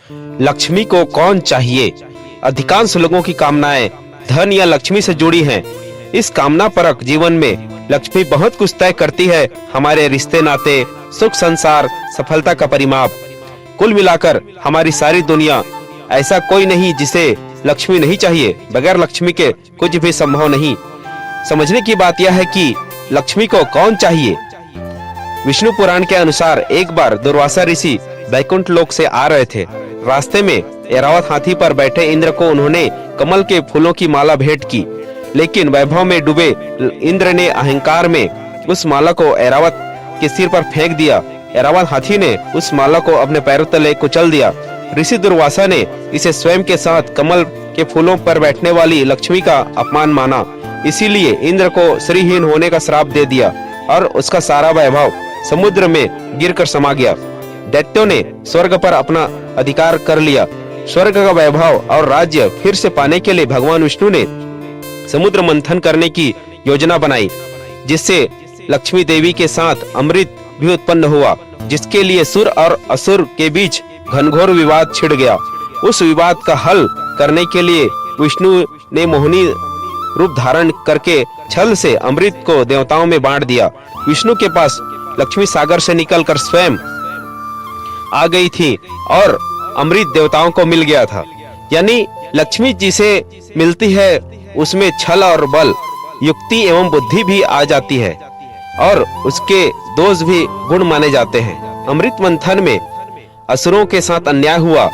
लक्ष्मी को कौन चाहिए? अधिकांश लोगों की कामनाएं धन या लक्ष्मी से जुड़ी हैं। इस कामना परक जीवन में लक्ष्मी बहुत कुछ तय करती है। हमारे रिश्ते नाते, सुख संसार, सफलता का परिमाप। कुल मिलाकर हमारी सारी दुनिया, ऐसा कोई नहीं जिसे लक्ष्मी नहीं चाहिए। बगैर लक्ष्मी के कुछ भी संभव नहीं। समझने की बात यह है कि लक्ष्मी को कौन चाहिए। विष्णु पुराण के अनुसार एक बार दुर्वासा ऋषि वैकुंठ लोक से आ रहे थे। रास्ते में ऐरावत हाथी पर बैठे इंद्र को उन्होंने कमल के फूलों की माला भेंट की, लेकिन वैभव में डूबे इंद्र ने अहंकार में उस माला को ऐरावत के सिर पर फेंक दिया। ऐरावत हाथी ने उस माला को अपने पैरों तले कुचल दिया। ऋषि दुर्वासा ने इसे स्वयं के साथ कमल के फूलों पर बैठने वाली लक्ष्मी का अपमान माना। इसीलिए इंद्र को श्रीहीन होने का श्राप दे दिया और उसका सारा वैभव समुद्र में गिरकर समा गया। दैत्यों ने स्वर्ग पर अपना अधिकार कर लिया। स्वर्ग का वैभव और राज्य फिर से पाने के लिए भगवान विष्णु ने समुद्र मंथन करने की योजना बनाई, जिससे लक्ष्मी देवी के साथ अमृत भी उत्पन्न हुआ, जिसके लिए सुर और असुर के बीच घनघोर विवाद छिड़ गया। उस विवाद का हल करने के लिए विष्णु ने मोहिनी रूप धारण करके छल से अमृत को देवताओं में बांट दिया। विष्णु के पास लक्ष्मी सागर से निकलकर स्वयं आ गई थी और अमृत देवताओं को मिल गया था। यानी लक्ष्मी जिसे मिलती है उसमें छल और बल, युक्ति एवं बुद्धि भी आ जाती है और उसके दोष भी गुण माने जाते हैं। अमृत मंथन में असुरों के साथ अन्याय हुआ।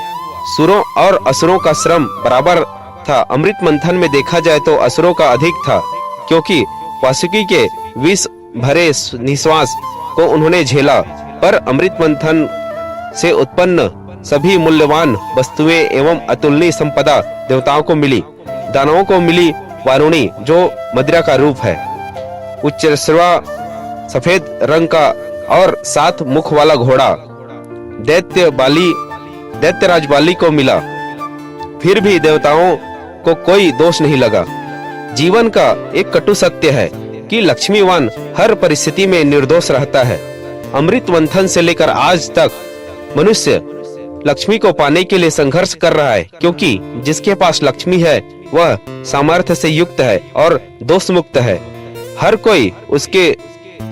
सुरों और असुरों का श्रम बराबर था। अमृत मंथन में देखा जाए तो असुरों का अधिक था, क्योंकि वासुकी के विष भरे निश्वास को उन्होंने झेला। पर अमृत मंथन से उत्पन्न सभी मूल्यवान वस्तुएं एवं अतुलनीय संपदा देवताओं को मिली। दानवों को मिली वारुणी, जो मदिरा का रूप है, उच्चश्रवा सफेद रंग का और 7 मुख वाला घोड़ा दैत्यराज बाली को मिला। फिर भी देवताओं को कोई दोष नहीं लगा। जीवन का एक कटु सत्य है कि लक्ष्मीवान हर परिस्थिति में निर्दोष रहता है। अमृत मंथन से लेकर आज तक मनुष्य लक्ष्मी को पाने के लिए संघर्ष कर रहा है, क्योंकि जिसके पास लक्ष्मी है वह सामर्थ्य से युक्त है और दोष मुक्त है। हर कोई उसके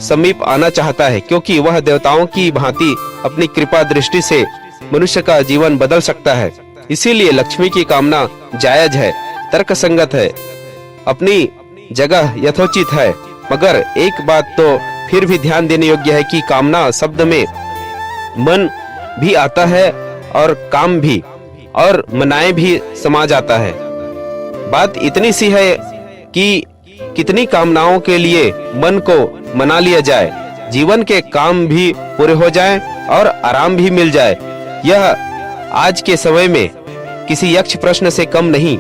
समीप आना चाहता है, क्योंकि वह देवताओं की भांति अपनी कृपा दृष्टि से मनुष्य का जीवन बदल सकता है। इसीलिए लक्ष्मी की कामना जायज है, तर्क संगत है, अपनी जगह यथोचित है। मगर एक बात तो फिर भी ध्यान देने योग्य है कि कामना शब्द में मन भी आता है और काम भी और मनाए भी समा जाता है। बात इतनी सी है कि कितनी कामनाओं के लिए मन को मना लिया जाए, जीवन के काम भी पूरे हो जाए और आराम भी मिल जाए। यह आज के समय में किसी यक्ष प्रश्न से कम नहीं।